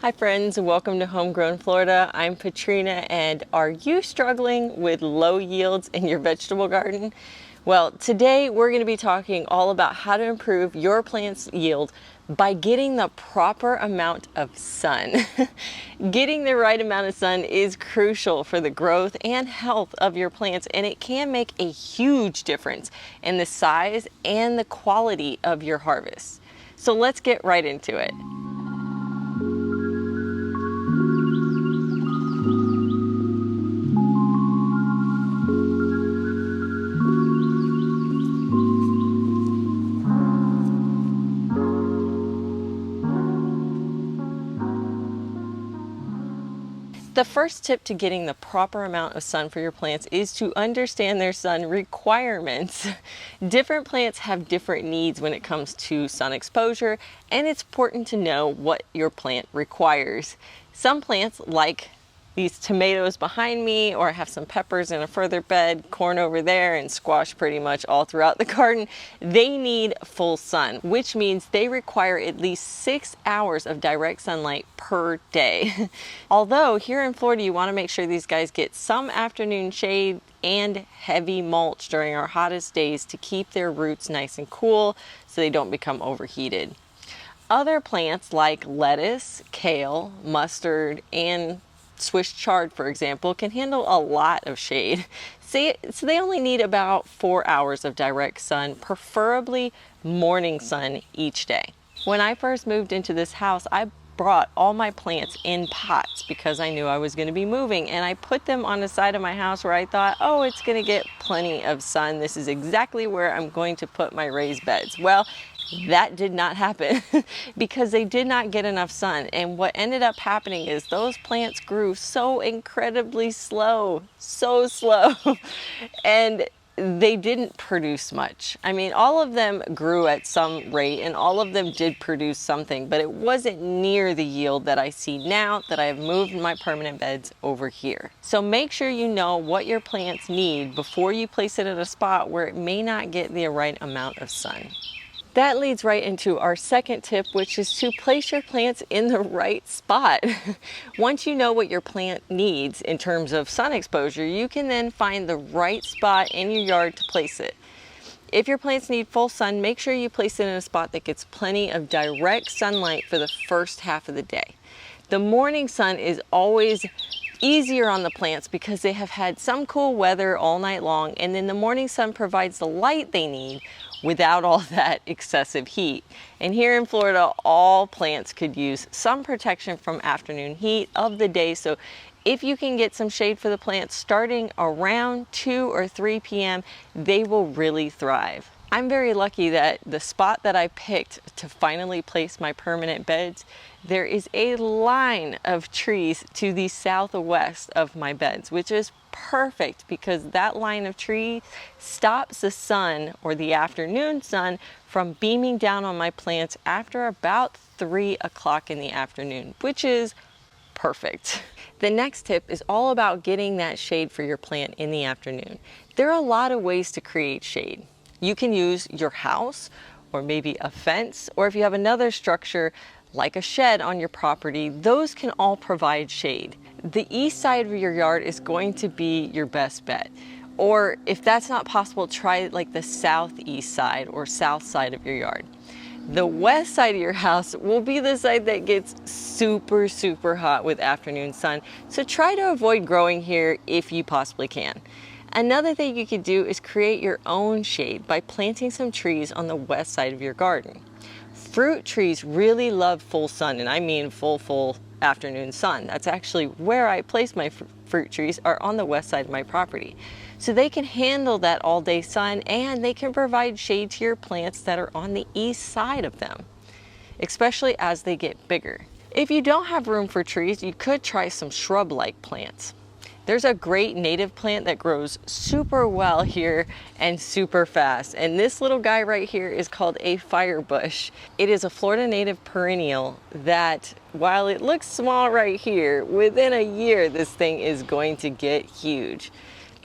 Hi friends, welcome to Homegrown Florida. I'm Patrina, and are you struggling with low yields in your vegetable garden? Well, today we're going to be talking all about how to improve your plant's yield by getting the proper amount of sun. Getting the right amount of sun is crucial for the growth and health of your plants, and it can make a huge difference in the size and the quality of your harvest. So let's get right into it. The first tip to getting the proper amount of sun for your plants is to understand their sun requirements. Different plants have different needs when it comes to sun exposure, and it's important to know what your plant requires. Some plants, like these tomatoes behind me, or I have some peppers in a further bed, corn over there, and squash pretty much all throughout the garden, they need full sun, which means they require at least 6 hours of direct sunlight per day. Although here in Florida, you want to make sure these guys get some afternoon shade and heavy mulch during our hottest days to keep their roots nice and cool so they don't become overheated. Other plants like lettuce, kale, mustard, and Swiss chard, for example, can handle a lot of shade. So they only need about 4 hours of direct sun, preferably morning sun each day. When I first moved into this house, I brought all my plants in pots because I knew I was going to be moving, and I put them on the side of my house where I thought, oh, it's going to get plenty of sun. This is exactly where I'm going to put my raised beds. Well, that did not happen because they did not get enough sun. And what ended up happening is those plants grew so incredibly slow, so slow, and they didn't produce much. I mean, all of them grew at some rate and all of them did produce something, but it wasn't near the yield that I see now that I have moved my permanent beds over here. So make sure you know what your plants need before you place it at a spot where it may not get the right amount of sun. That leads right into our second tip, which is to place your plants in the right spot. Once you know what your plant needs in terms of sun exposure, you can then find the right spot in your yard to place it. If your plants need full sun, make sure you place it in a spot that gets plenty of direct sunlight for the first half of the day. The morning sun is always easier on the plants because they have had some cool weather all night long, and then the morning sun provides the light they need without all that excessive heat. And here in Florida, all plants could use some protection from afternoon heat of the day. So if you can get some shade for the plants starting around 2 or 3 p.m., they will really thrive. I'm very lucky that the spot that I picked to finally place my permanent beds, there is a line of trees to the southwest of my beds, which is perfect because that line of trees stops the sun, or the afternoon sun, from beaming down on my plants after about 3 o'clock in the afternoon, which is perfect. The next tip is all about getting that shade for your plant in the afternoon. There are a lot of ways to create shade. You can use your house, or maybe a fence, or if you have another structure like a shed on your property, those can all provide shade. The east side of your yard is going to be your best bet. Or if that's not possible, try like the southeast side or south side of your yard. The west side of your house will be the side that gets super, super hot with afternoon sun. So try to avoid growing here if you possibly can. Another thing you could do is create your own shade by planting some trees on the west side of your garden. Fruit trees really love full sun, and I mean full afternoon sun. That's actually where I place my fruit trees, are on the west side of my property. So they can handle that all day sun, and they can provide shade to your plants that are on the east side of them, especially as they get bigger. If you don't have room for trees, you could try some shrub-like plants. There's a great native plant that grows super well here and super fast. And this little guy right here is called a firebush. It is a Florida native perennial that, while it looks small right here, within a year this thing is going to get huge.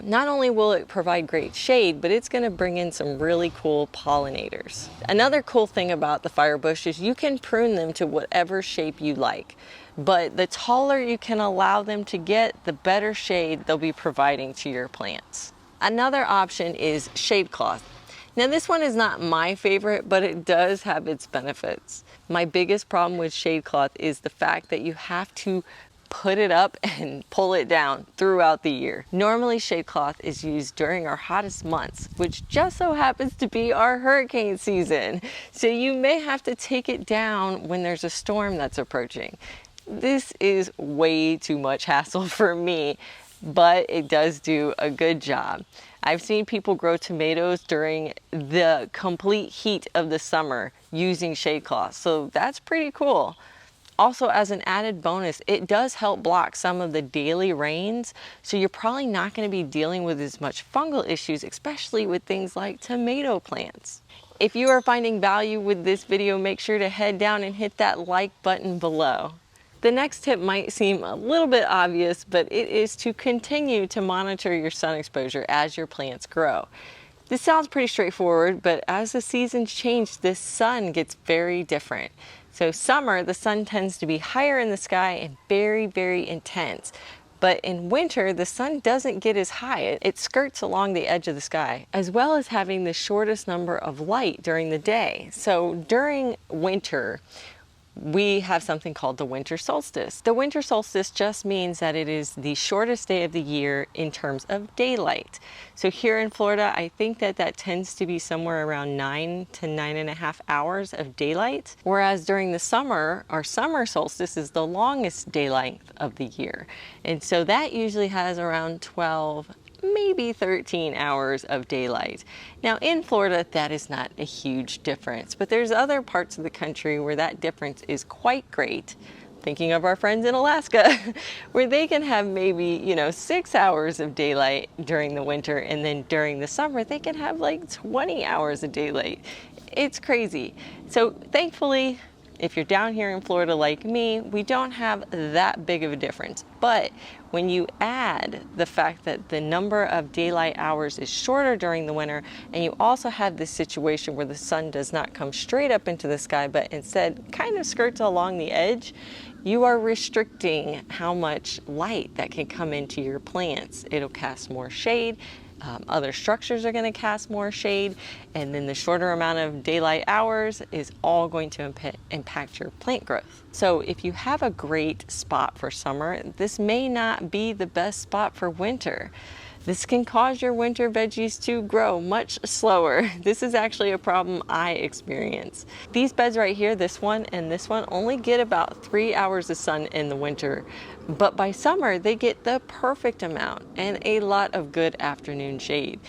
Not only will it provide great shade, but it's going to bring in some really cool pollinators. Another cool thing about the firebush is you can prune them to whatever shape you like, but the taller you can allow them to get, the better shade they'll be providing to your plants. Another option is shade cloth. Now this one is not my favorite, but it does have its benefits. My biggest problem with shade cloth is the fact that you have to put it up and pull it down throughout the year. Normally shade cloth is used during our hottest months, which just so happens to be our hurricane season. So you may have to take it down when there's a storm that's approaching. This is way too much hassle for me, but it does do a good job. I've seen people grow tomatoes during the complete heat of the summer using shade cloth, so that's pretty cool. Also, as an added bonus, it does help block some of the daily rains, so you're probably not going to be dealing with as much fungal issues, especially with things like tomato plants. If you are finding value with this video, make sure to head down and hit that like button below. The next tip might seem a little bit obvious, but it is to continue to monitor your sun exposure as your plants grow. This sounds pretty straightforward, but as the seasons change, the sun gets very different. So summer, the sun tends to be higher in the sky and very, very intense. But in winter, the sun doesn't get as high. It skirts along the edge of the sky, as well as having the shortest number of light during the day. So during winter, we have something called the winter solstice. The winter solstice just means that it is the shortest day of the year in terms of daylight. So here in Florida, I think that tends to be somewhere around 9 to 9.5 hours of daylight. Whereas during the summer, our summer solstice is the longest day length of the year. And so that usually has around 12, maybe 13 hours of daylight. Now in Florida, that is not a huge difference, but there's other parts of the country where that difference is quite great. Thinking of our friends in Alaska, where they can have maybe, 6 hours of daylight during the winter, and then during the summer, they can have like 20 hours of daylight. It's crazy. So thankfully, if you're down here in Florida like me, we don't have that big of a difference. But when you add the fact that the number of daylight hours is shorter during the winter, and you also have this situation where the sun does not come straight up into the sky, but instead kind of skirts along the edge, you are restricting how much light that can come into your plants. It'll cast more shade. Other structures are going to cast more shade, and then the shorter amount of daylight hours is all going to impact your plant growth. So if you have a great spot for summer, this may not be the best spot for winter. This can cause your winter veggies to grow much slower. This is actually a problem I experience. These beds right here, this one and this one, only get about 3 hours of sun in the winter, but by summer they get the perfect amount and a lot of good afternoon shade.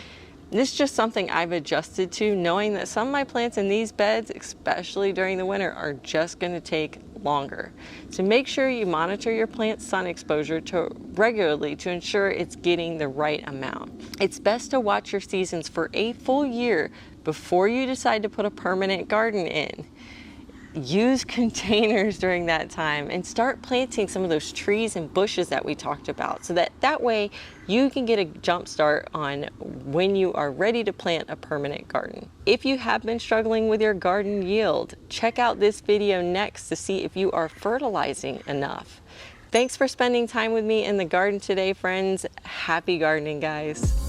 This is just something I've adjusted to, knowing that some of my plants in these beds, especially during the winter, are just going to take longer. So make sure you monitor your plant's sun exposure regularly to ensure it's getting the right amount. It's best to watch your seasons for a full year before you decide to put a permanent garden in. Use containers during that time and start planting some of those trees and bushes that we talked about, so that way you can get a jump start on when you are ready to plant a permanent garden. If you have been struggling with your garden yield, check out this video next to see if you are fertilizing enough. Thanks for spending time with me in the garden today, friends. Happy gardening, guys.